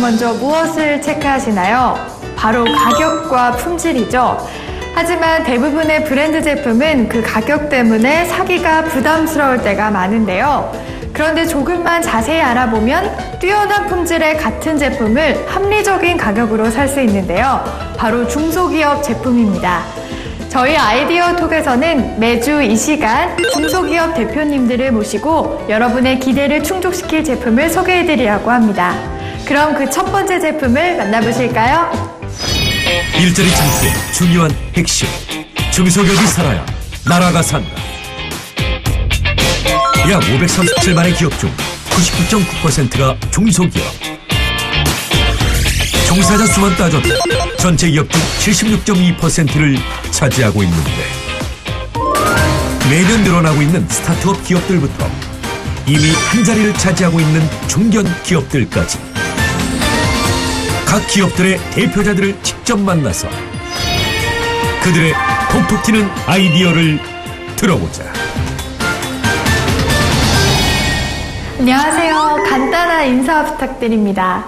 먼저 무엇을 체크하시나요? 바로 가격과 품질이죠. 하지만 대부분의 브랜드 제품은 그 가격 때문에 사기가 부담스러울 때가 많은데요. 그런데 조금만 자세히 알아보면 뛰어난 품질의 같은 제품을 합리적인 가격으로 살 수 있는데요. 바로 중소기업 제품입니다. 저희 아이디어 톡에서는 매주 이 시간 중소기업 대표님들을 모시고 여러분의 기대를 충족시킬 제품을 소개해드리려고 합니다. 그럼 그 첫 번째 제품을 만나보실까요? 일자리 창출의 중요한 핵심. 중소기업이 살아야 나라가 산다. 약 537만의 기업 중 99.9%가 중소기업. 종사자 수만 따져도 전체 기업 중 76.2%를 차지하고 있는데, 매년 늘어나고 있는 스타트업 기업들부터 이미 한 자리를 차지하고 있는 중견 기업들까지 각 기업들의 대표자들을 직접 만나서 그들의 톡톡 튀는 아이디어를 들어보자. 안녕하세요. 간단한 인사 부탁드립니다.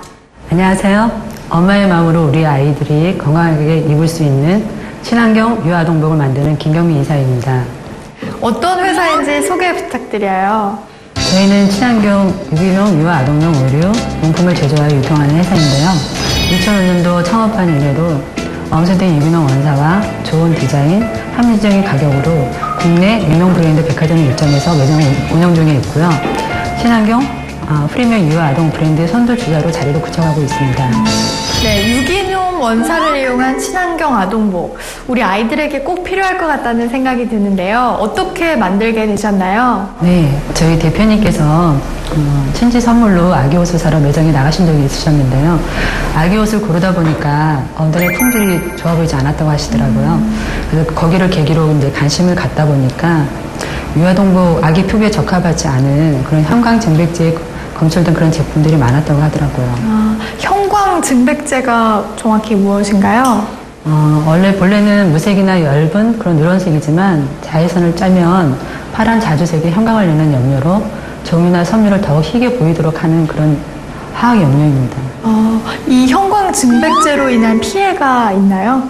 안녕하세요. 엄마의 마음으로 우리 아이들이 건강하게 입을 수 있는 친환경 유아동복을 만드는 김경미 이사입니다. 어떤 회사인지 소개 부탁드려요. 저희는 친환경 유기농 유아아동용 의류 용품을 제조하여 유통하는 회사인데요. 2005년도 창업한 이래로 엄선된 유기농 원사와 좋은 디자인, 합리적인 가격으로 국내 유명 브랜드 백화점 일점에서 매장을 운영 중에 있고요. 친환경 프리미엄 유아아동 브랜드 선두주자로 자리를 굳혀가고 있습니다. 네, 유기농 원사를 이용한 친환경 아동복. 우리 아이들에게 꼭 필요할 것 같다는 생각이 드는데요. 어떻게 만들게 되셨나요? 네, 저희 대표님께서 친지 선물로 아기 옷을 사러 매장에 나가신 적이 있으셨는데요. 아기 옷을 고르다 보니까 엉덩이 품질이 좋아 보이지 않았다고 하시더라고요. 그래서 거기를 계기로 이제 관심을 갖다 보니까 유아동복 아기 피부에 적합하지 않은 그런 형광증백제에 검출된 그런 제품들이 많았다고 하더라고요. 형광증백제가 정확히 무엇인가요? 본래는 무색이나 엷은 그런 누런색이지만 자외선을 쬐면 파란 자주색의 형광을 내는 염료로 종유나 섬유를 더욱 희게 보이도록 하는 그런 화학 염료입니다. 이 형광증백제로 인한 피해가 있나요?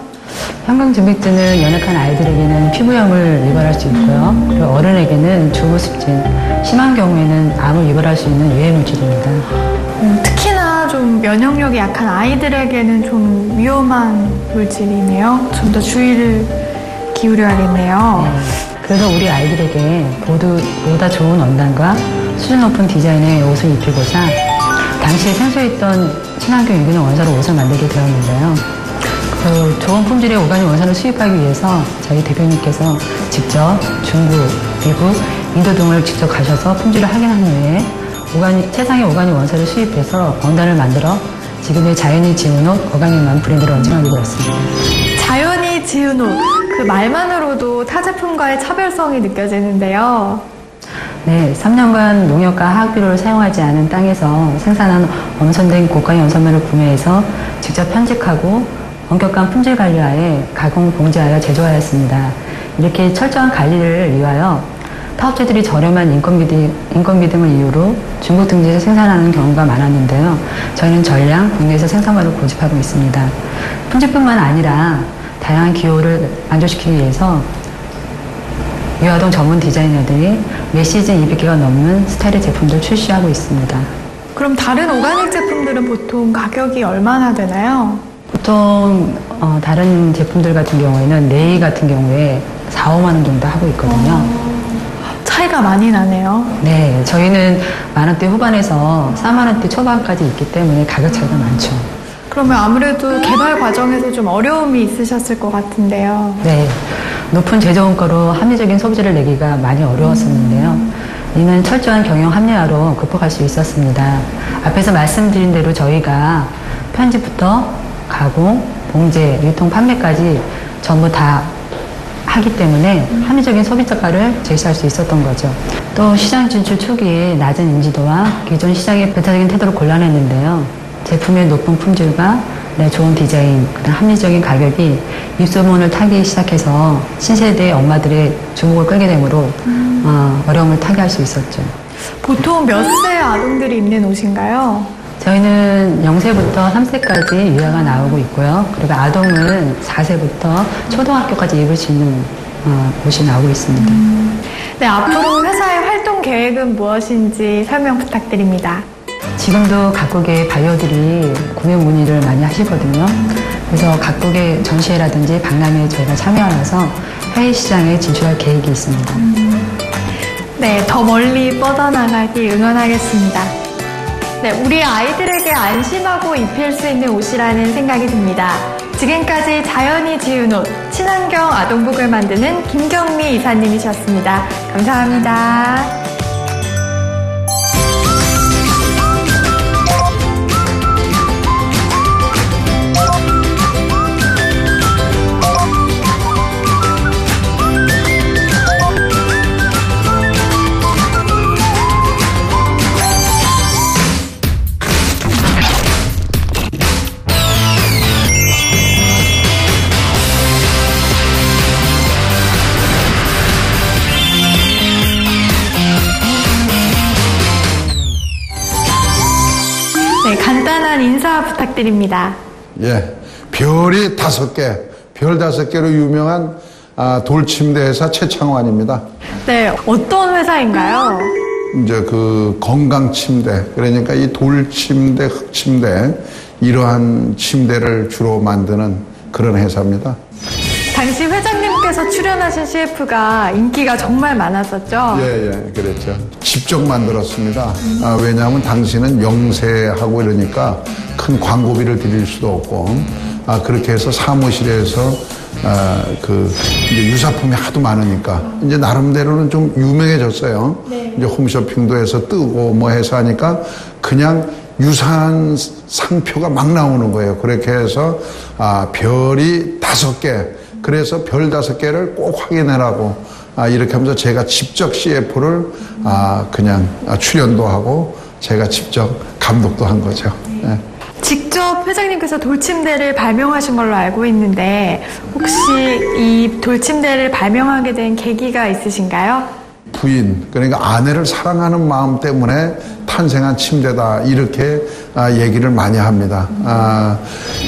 형광증백제는 연약한 아이들에게는 피부염을 유발할 수 있고요. 그리고 어른에게는 주부습진, 심한 경우에는 암을 유발할 수 있는 유해물질입니다. 특히나 좀 면역력이 약한 아이들에게는 좀 위험한 물질이네요. 좀 더 주의를 기울여야겠네요. 네. 그래서 우리 아이들에게 보다 좋은 원단과 수준 높은 디자인의 옷을 입히고자 당시에 생소했던 친환경 유기농 원사로 옷을 만들게 되었는데요. 좋은 품질의 오가닉 원산을 수입하기 위해서 저희 대표님께서 직접 중국, 미국, 인도 등을 직접 가셔서 품질을 확인한 후에 최상의 오가닉 원산을 수입해서 원단을 만들어 지금의 자연이 지은 옷 오가닉만 브랜드를 런칭하게 되었습니다. 자연이 지은 옷, 그 말만으로도 타 제품과의 차별성이 느껴지는데요. 네, 3년간 농약과 화학비료를 사용하지 않은 땅에서 생산한 엄선된 고가 연산면을 구매해서 직접 편직하고 엄격한 품질 관리하에 가공 봉제하여 제조하였습니다. 이렇게 철저한 관리를 위하여 타업체들이 저렴한 인건비 등을 이유로 중국 등지에서 생산하는 경우가 많았는데요. 저희는 전량 국내에서 생산만을 고집하고 있습니다. 품질뿐만 아니라 다양한 기호를 만족시키기 위해서 유아동 전문 디자이너들이 매 시즌 200개가 넘는 스타일의 제품들 출시하고 있습니다. 그럼 다른 오가닉 제품들은 보통 가격이 얼마나 되나요? 보통 다른 제품들 같은 경우에는 네이 같은 경우에 4, 5만 원 정도 하고 있거든요. 차이가 많이 나네요. 네, 저희는 만원대 후반에서 4만 원대 초반까지 있기 때문에 가격 차이가 많죠. 그러면 아무래도 개발 과정에서 좀 어려움이 있으셨을 것 같은데요. 네, 높은 제조 원가로 합리적인 소비자를 내기가 많이 어려웠었는데요. 이는 철저한 경영 합리화로 극복할 수 있었습니다. 앞에서 말씀드린 대로 저희가 편집부터 가공, 봉제, 유통, 판매까지 전부 다 하기 때문에 합리적인 소비자가를 제시할 수 있었던 거죠. 또 시장 진출 초기에 낮은 인지도와 기존 시장의 배타적인 태도를 곤란했는데요. 제품의 높은 품질과 좋은 디자인, 그다음 합리적인 가격이 입소문을 타기 시작해서 신세대 엄마들의 주목을 끌게 되므로 어려움을 타개할 수 있었죠. 보통 몇 세 아동들이 입는 옷인가요? 저희는 0세부터 3세까지 유아가 나오고 있고요. 그리고 아동은 4세부터 초등학교까지 입을 수 있는 곳이 나오고 있습니다. 네, 앞으로 회사의 활동 계획은 무엇인지 설명 부탁드립니다. 지금도 각국의 바이어들이 구매 문의를 많이 하시거든요. 그래서 각국의 전시회라든지 박람회에 저희가 참여하면서 해외 시장에 진출할 계획이 있습니다. 네, 더 멀리 뻗어나가길 응원하겠습니다. 네, 우리 아이들에게 안심하고 입힐 수 있는 옷이라는 생각이 듭니다. 지금까지 자연이 지은 옷, 친환경 아동복을 만드는 김경미 이사님이셨습니다. 감사합니다. 네, 간단한 인사 부탁드립니다. 예, 별이 5개, 별 5개로 유명한 돌침대 회사 최창환입니다. 네, 어떤 회사인가요? 이제 그 건강침대, 그러니까 이 돌침대, 흙침대, 이러한 침대를 주로 만드는 그런 회사입니다. 당시 회장님께서 출연하신 CF가 인기가 정말 많았었죠? 예, 그랬죠. 직접 만들었습니다. 왜냐하면 당시는 영세하고 이러니까 큰 광고비를 드릴 수도 없고, 그렇게 해서 사무실에서 이제 유사품이 하도 많으니까 이제 나름대로는 좀 유명해졌어요. 네. 이제 홈쇼핑도 해서 뜨고 뭐 해서 하니까 그냥 유사한 상표가 막 나오는 거예요. 그렇게 해서 별이 5개. 그래서 별 5개를 꼭 확인해라고 이렇게 하면서 제가 직접 CF를 그냥 출연도 하고 제가 직접 감독도 한 거죠. 네. 직접 회장님께서 돌침대를 발명하신 걸로 알고 있는데 혹시 이 돌침대를 발명하게 된 계기가 있으신가요? 부인, 그러니까 아내를 사랑하는 마음 때문에 탄생한 침대다 이렇게 얘기를 많이 합니다.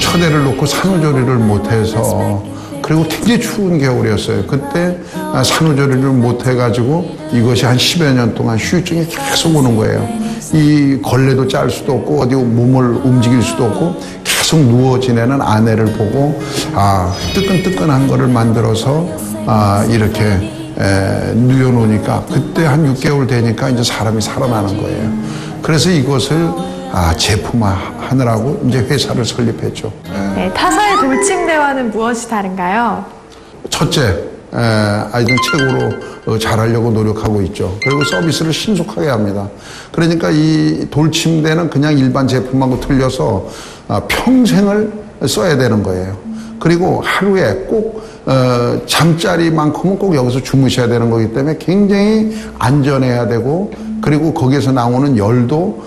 처대를 놓고 산후조리를 못해서 그리고 굉장히 추운 겨울이었어요. 그때 산후조리를 못해가지고 이것이 한 10여 년 동안 후유증이 계속 오는 거예요. 이 걸레도 짤 수도 없고 어디 몸을 움직일 수도 없고 계속 누워 지내는 아내를 보고 뜨끈뜨끈한 거를 만들어서 이렇게 누워놓으니까 그때 한 6개월 되니까 이제 사람이 살아나는 거예요. 그래서 이것을 제품화하느라고 이제 회사를 설립했죠. 네, 타사의 돌침대와는 무엇이 다른가요? 첫째, 아이들 최고로 잘하려고 노력하고 있죠. 그리고 서비스를 신속하게 합니다. 그러니까 이 돌침대는 그냥 일반 제품하고 틀려서 평생을 써야 되는 거예요. 그리고 하루에 꼭 잠자리만큼은 꼭 여기서 주무셔야 되는 거기 때문에 굉장히 안전해야 되고 그리고 거기에서 나오는 열도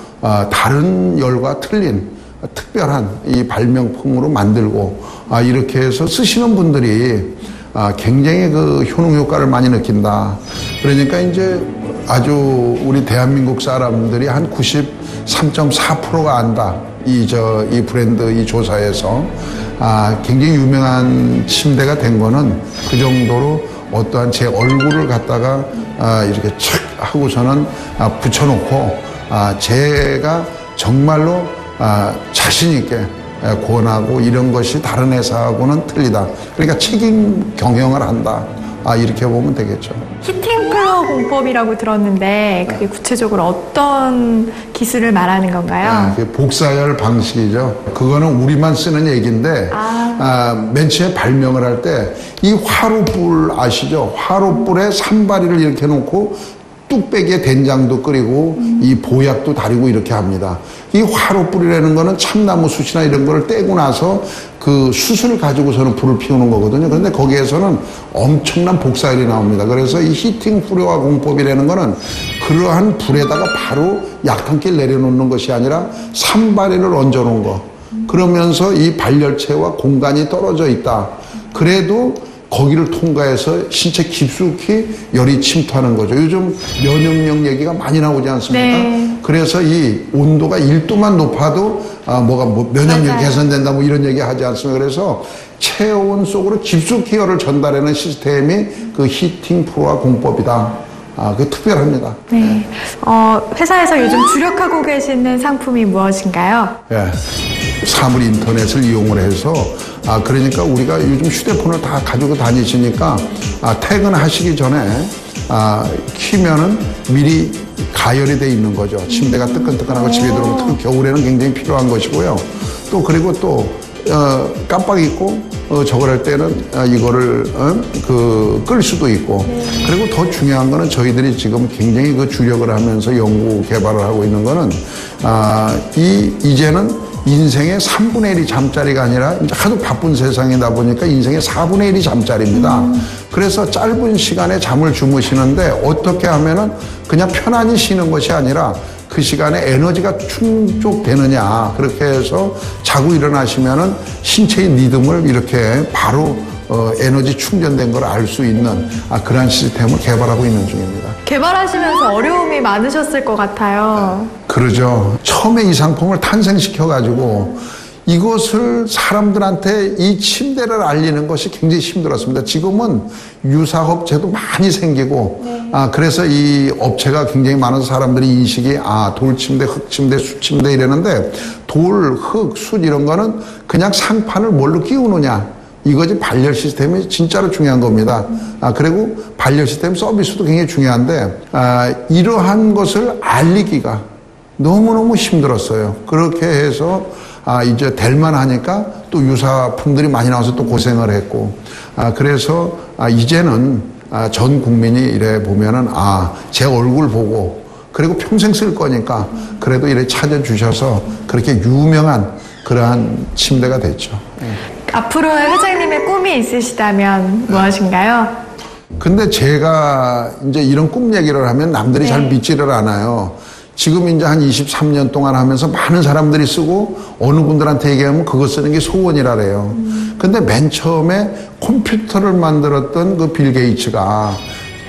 다른 열과 틀린 특별한 이 발명품으로 만들고 이렇게 해서 쓰시는 분들이 굉장히 그 효능 효과를 많이 느낀다. 그러니까 이제 아주 우리 대한민국 사람들이 한 93.4%가 안다. 이 브랜드 이 조사에서 굉장히 유명한 침대가 된 거는 그 정도로 어떠한 제 얼굴을 갖다가 이렇게 촥 하고서는 붙여놓고 제가 정말로 자신 있게 권하고 이런 것이 다른 회사하고는 틀리다. 그러니까 책임 경영을 한다. 이렇게 보면 되겠죠. 히팅 플로어 공법이라고 들었는데 그게 구체적으로 어떤 기술을 말하는 건가요? 그게 복사열 방식이죠. 그거는 우리만 쓰는 얘기인데 맨 처음에 발명을 할 때 이 화로불 아시죠? 화로불에 산바리를 이렇게 놓고 뚝배기에 된장도 끓이고 이 보약도 다리고 이렇게 합니다. 이 화로불이라는 거는 참나무 숯이나 이런 거를 떼고 나서 그 숯을 가지고서는 불을 피우는 거거든요. 그런데 거기에서는 엄청난 복사열이 나옵니다. 그래서 이 히팅 플로어 공법이라는 거는 그러한 불에다가 바로 약탄기를 내려놓는 것이 아니라 산바리를 얹어 놓은 거. 그러면서 이 발열체와 공간이 떨어져 있다. 그래도 거기를 통과해서 신체 깊숙이 열이 침투하는 거죠. 요즘 면역력 얘기가 많이 나오지 않습니까? 네. 그래서 이 온도가 1도만 높아도 면역력이 맞아요. 개선된다 뭐 이런 얘기 하지 않습니까? 그래서 체온 속으로 깊숙이 열을 전달하는 시스템이 그 히팅 프로와 공법이다. 그 특별합니다. 네. 회사에서 요즘 주력하고 계시는 상품이 무엇인가요? 예. 사물 인터넷을 이용을 해서 그러니까 우리가 요즘 휴대폰을 다 가지고 다니시니까 퇴근하시기 전에 키면은 미리 가열이 돼 있는 거죠. 침대가 뜨끈뜨끈하고 집에 들어오면 특히 겨울에는 굉장히 필요한 것이고요. 또 그리고 또 깜빡 잊고 저걸 할 때는 이거를 끌 수도 있고 그리고 더 중요한 거는 저희들이 지금 굉장히 그 주력을 하면서 연구 개발을 하고 있는 거는 이제는 인생의 3분의 1이 잠자리가 아니라 이제 하도 바쁜 세상이다 보니까 인생의 4분의 1이 잠자리입니다. 그래서 짧은 시간에 잠을 주무시는데 어떻게 하면은 그냥 편안히 쉬는 것이 아니라 그 시간에 에너지가 충족되느냐 그렇게 해서 자고 일어나시면은 신체의 리듬을 이렇게 바로 에너지 충전된 걸 알 수 있는 그러한 시스템을 개발하고 있는 중입니다. 개발하시면서 어려움이 많으셨을 것 같아요. 그러죠. 처음에 이 상품을 탄생시켜가지고 이것을 사람들한테 이 침대를 알리는 것이 굉장히 힘들었습니다. 지금은 유사업체도 많이 생기고 그래서 이 업체가 굉장히 많은 사람들이 인식이 돌침대, 흙침대, 숯침대 이러는데 돌, 흙, 숯 이런 거는 그냥 상판을 뭘로 끼우느냐 이거지 발열 시스템이 진짜로 중요한 겁니다. 그리고 발열 시스템 서비스도 굉장히 중요한데 이러한 것을 알리기가 너무너무 힘들었어요. 그렇게 해서 이제 될만 하니까 또 유사품들이 많이 나와서 또 고생을 했고 그래서 이제는 전 국민이 이래 보면은 제 얼굴 보고 그리고 평생 쓸 거니까 그래도 이래 찾아주셔서 그렇게 유명한 그러한 침대가 됐죠. 앞으로의 회장님의 꿈이 있으시다면 무엇인가요? 근데 제가 이제 이런 꿈 얘기를 하면 남들이 잘 믿지를 않아요. 지금 이제 한 23년 동안 하면서 많은 사람들이 쓰고 어느 분들한테 얘기하면 그거 쓰는 게 소원이라래요. 근데 맨 처음에 컴퓨터를 만들었던 그 빌 게이츠가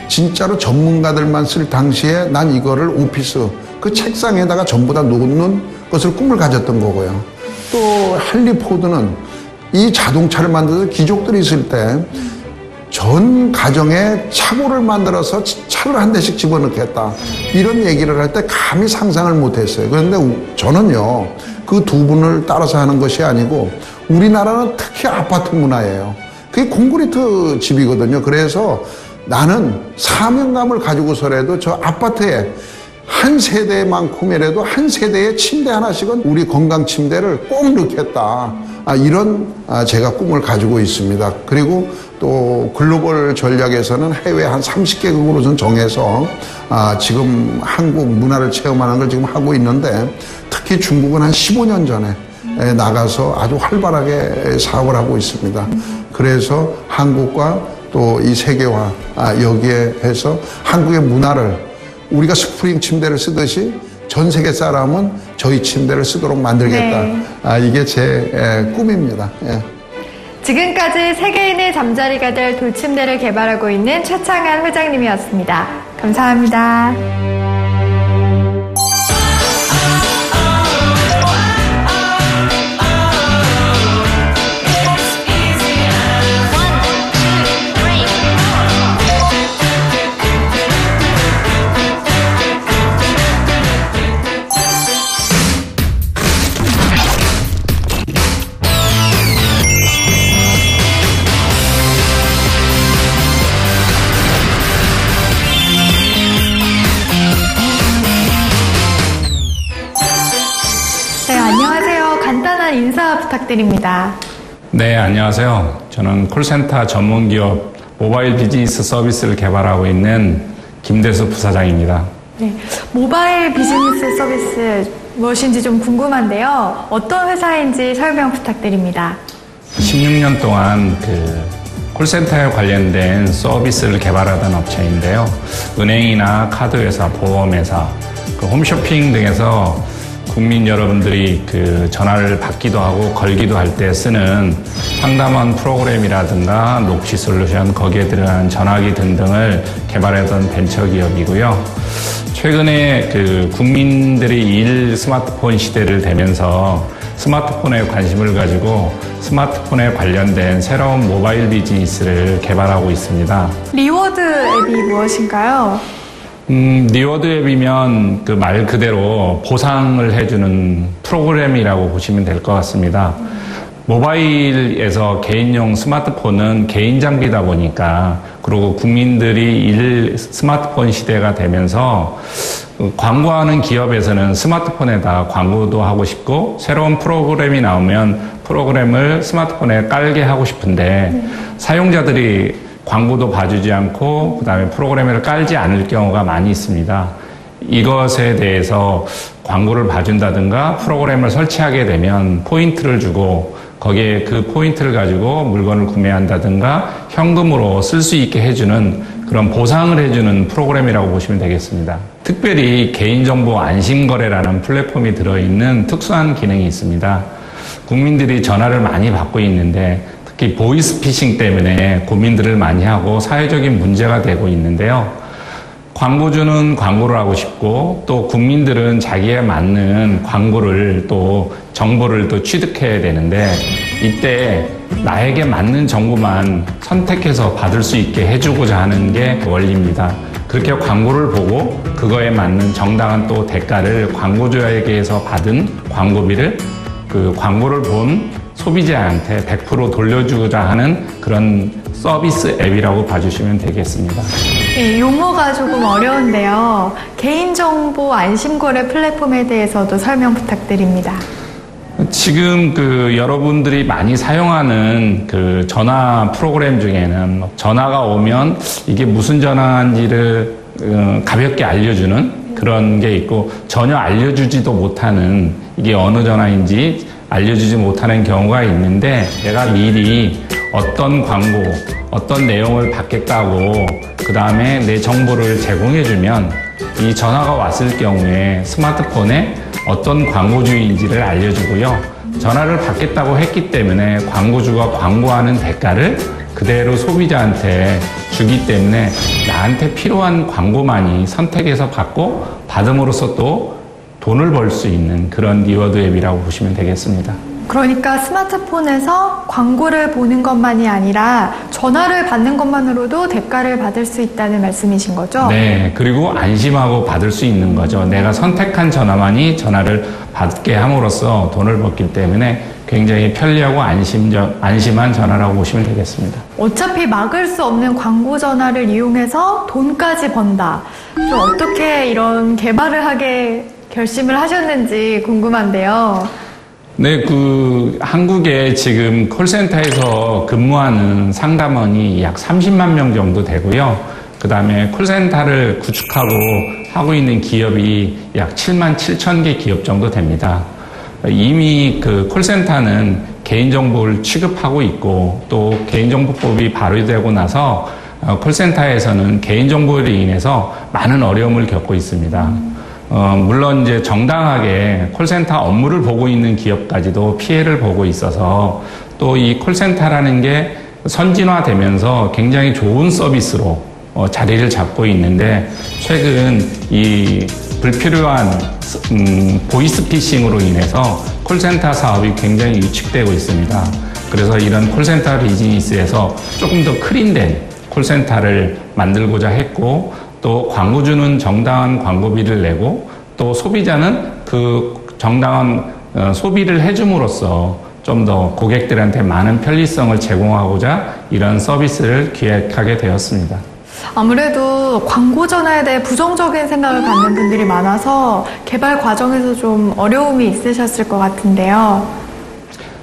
진짜로 전문가들만 쓸 당시에 난 이거를 오피스 그 책상에다가 전부 다 놓는 것을 꿈을 가졌던 거고요. 또 헨리 포드는 이 자동차를 만들어서 귀족들이 있을 때 전 가정에 차고를 만들어서 차를 한 대씩 집어넣겠다 이런 얘기를 할 때 감히 상상을 못했어요. 그런데 저는요 그 두 분을 따라서 하는 것이 아니고 우리나라는 특히 아파트 문화예요. 그게 콘크리트 집이거든요. 그래서 나는 사명감을 가지고서라도 저 아파트에 한 세대만큼이라도 한 세대에 침대 하나씩은 우리 건강 침대를 꼭 넣겠다. 이런 제가 꿈을 가지고 있습니다. 그리고 또 글로벌 전략에서는 해외 한 30개국으로 좀 정해서 지금 한국 문화를 체험하는 걸 지금 하고 있는데 특히 중국은 한 15년 전에 나가서 아주 활발하게 사업을 하고 있습니다. 그래서 한국과 또 이 세계화 여기에 해서 한국의 문화를 우리가 스프링 침대를 쓰듯이 전 세계 사람은 저희 침대를 쓰도록 만들겠다. 이게 제 꿈입니다. 예. 지금까지 세계인의 잠자리가 될 돌침대를 개발하고 있는 최창한 회장님이었습니다. 감사합니다. 인사 부탁드립니다. 네, 안녕하세요. 저는 콜센터 전문기업 모바일 비즈니스 서비스를 개발하고 있는 김대수 부사장입니다. 네, 모바일 비즈니스 서비스 무엇인지 좀 궁금한데요. 어떤 회사인지 설명 부탁드립니다. 16년 동안 콜센터에 관련된 서비스를 개발하던 업체인데요. 은행이나 카드회사, 보험회사, 홈쇼핑 등에서 국민 여러분들이 전화를 받기도 하고 걸기도 할 때 쓰는 상담원 프로그램이라든가 녹취 솔루션, 거기에 들어간 전화기 등등을 개발하던 벤처기업이고요. 최근에 그 국민들이 스마트폰 시대를 되면서 스마트폰에 관심을 가지고 스마트폰에 관련된 새로운 모바일 비즈니스를 개발하고 있습니다. 리워드 앱이 무엇인가요? 리워드 앱이면 그 말 그대로 보상을 해주는 프로그램이라고 보시면 될 것 같습니다. 모바일에서 개인용 스마트폰은 개인 장비다 보니까, 그리고 국민들이 스마트폰 시대가 되면서 광고하는 기업에서는 스마트폰에다 광고도 하고 싶고, 새로운 프로그램이 나오면 프로그램을 스마트폰에 깔게 하고 싶은데 사용자들이 광고도 봐주지 않고 그다음에 프로그램을 깔지 않을 경우가 많이 있습니다. 이것에 대해서 광고를 봐준다든가 프로그램을 설치하게 되면 포인트를 주고, 거기에 그 포인트를 가지고 물건을 구매한다든가 현금으로 쓸 수 있게 해주는 그런 보상을 해주는 프로그램이라고 보시면 되겠습니다. 특별히 개인정보 안심거래라는 플랫폼이 들어있는 특수한 기능이 있습니다. 국민들이 전화를 많이 받고 있는데 특히 보이스피싱 때문에 고민들을 많이 하고 사회적인 문제가 되고 있는데요. 광고주는 광고를 하고 싶고, 또 국민들은 자기에 맞는 광고를 또 정보를 또 취득해야 되는데, 이때 나에게 맞는 정보만 선택해서 받을 수 있게 해주고자 하는 게 원리입니다. 그렇게 광고를 보고 그거에 맞는 정당한 또 대가를 광고주에게서 받은 광고비를 그 광고를 본 소비자한테 100% 돌려주고자 하는 그런 서비스 앱이라고 봐주시면 되겠습니다. 네, 용어가 조금 어려운데요. 개인정보 안심거래 플랫폼에 대해서도 설명 부탁드립니다. 지금 여러분들이 많이 사용하는 그 전화 프로그램 중에는 전화가 오면 이게 무슨 전화인지를 가볍게 알려주는 그런 게 있고, 전혀 알려주지도 못하는, 이게 어느 전화인지 알려주지 못하는 경우가 있는데, 내가 미리 어떤 광고, 어떤 내용을 받겠다고 그 다음에 내 정보를 제공해주면 이 전화가 왔을 경우에 스마트폰에 어떤 광고주인지를 알려주고요. 전화를 받겠다고 했기 때문에 광고주가 광고하는 대가를 그대로 소비자한테 주기 때문에 나한테 필요한 광고만이 선택해서 받고, 받음으로써 또 돈을 벌 수 있는 그런 리워드 앱이라고 보시면 되겠습니다. 그러니까 스마트폰에서 광고를 보는 것만이 아니라 전화를 받는 것만으로도 대가를 받을 수 있다는 말씀이신 거죠? 네, 그리고 안심하고 받을 수 있는 거죠. 내가 선택한 전화만이 전화를 받게 함으로써 돈을 벌기 때문에 굉장히 편리하고 안심한 전화라고 보시면 되겠습니다. 어차피 막을 수 없는 광고 전화를 이용해서 돈까지 번다. 좀 어떻게 이런 개발을 하게 결심을 하셨는지 궁금한데요. 네, 한국에 지금 콜센터에서 근무하는 상담원이 약 30만 명 정도 되고요. 그 다음에 콜센터를 구축하고 하고 있는 기업이 약 7만 7천 개 기업 정도 됩니다. 이미 콜센터는 개인정보를 취급하고 있고, 또 개인정보법이 발의되고 나서 콜센터에서는 개인정보로 인해서 많은 어려움을 겪고 있습니다. 물론 이제 정당하게 콜센터 업무를 보고 있는 기업까지도 피해를 보고 있어서, 또 이 콜센터라는 게 선진화되면서 굉장히 좋은 서비스로 자리를 잡고 있는데, 최근 이 불필요한 보이스피싱으로 인해서 콜센터 사업이 굉장히 위축되고 있습니다. 그래서 이런 콜센터 비즈니스에서 조금 더 클린된 콜센터를 만들고자 했고, 또 광고주는 정당한 광고비를 내고, 또 소비자는 그 정당한 소비를 해줌으로써 좀 더 고객들한테 많은 편리성을 제공하고자 이런 서비스를 기획하게 되었습니다. 아무래도 광고 전화에 대해 부정적인 생각을 갖는 분들이 많아서 개발 과정에서 좀 어려움이 있으셨을 것 같은데요.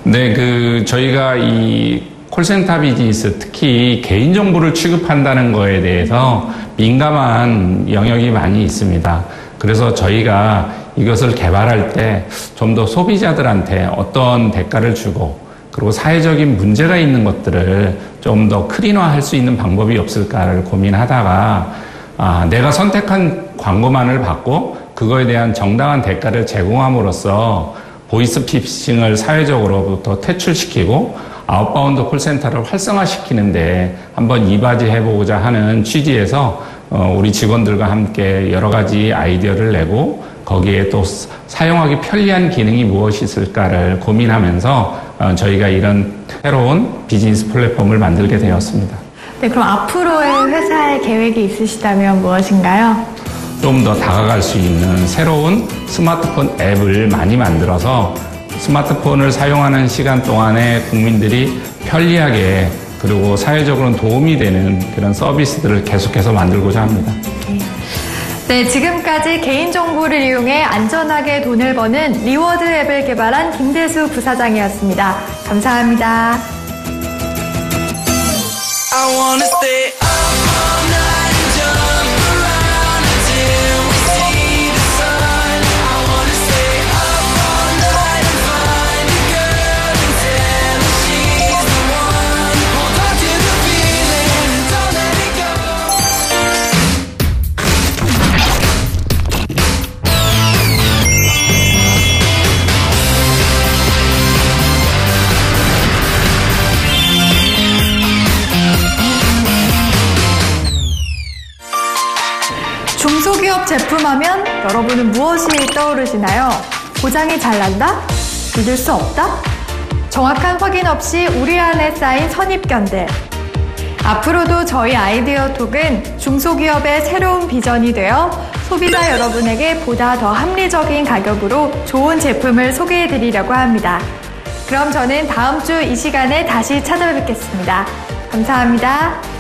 네, 저희가 이 콜센터 비즈니스, 특히 개인정보를 취급한다는 거에 대해서 민감한 영역이 많이 있습니다. 그래서 저희가 이것을 개발할 때 좀 더 소비자들한테 어떤 대가를 주고, 그리고 사회적인 문제가 있는 것들을 좀 더 클린화할 수 있는 방법이 없을까를 고민하다가, 내가 선택한 광고만을 받고 그거에 대한 정당한 대가를 제공함으로써 보이스피싱을 사회적으로부터 퇴출시키고, 아웃바운드 콜센터를 활성화시키는데 한번 이바지해보고자 하는 취지에서 우리 직원들과 함께 여러 가지 아이디어를 내고 거기에 또 사용하기 편리한 기능이 무엇이 있을까를 고민하면서 저희가 이런 새로운 비즈니스 플랫폼을 만들게 되었습니다. 네, 그럼 앞으로의 회사의 계획이 있으시다면 무엇인가요? 좀 더 다가갈 수 있는 새로운 스마트폰 앱을 많이 만들어서 스마트폰을 사용하는 시간 동안에 국민들이 편리하게 그리고 사회적으로는 도움이 되는 그런 서비스들을 계속해서 만들고자 합니다. 네, 지금까지 개인정보를 이용해 안전하게 돈을 버는 리워드 앱을 개발한 김대수 부사장이었습니다. 감사합니다. I wanna stay up all night and jump around until we see the sun. I wanna stay up all night and find a girl and tell her she's the one. Hold on to the feeling, don't let it go. 중소기업 제품하면 여러분은 무엇이 떠오르시나요? 고장이 잘 난다? 믿을 수 없다? 정확한 확인 없이 우리 안에 쌓인 선입견들. 앞으로도 저희 아이디어 톡은 중소기업의 새로운 비전이 되어 소비자 여러분에게 보다 더 합리적인 가격으로 좋은 제품을 소개해 드리려고 합니다. 그럼 저는 다음 주 이 시간에 다시 찾아뵙겠습니다. 감사합니다.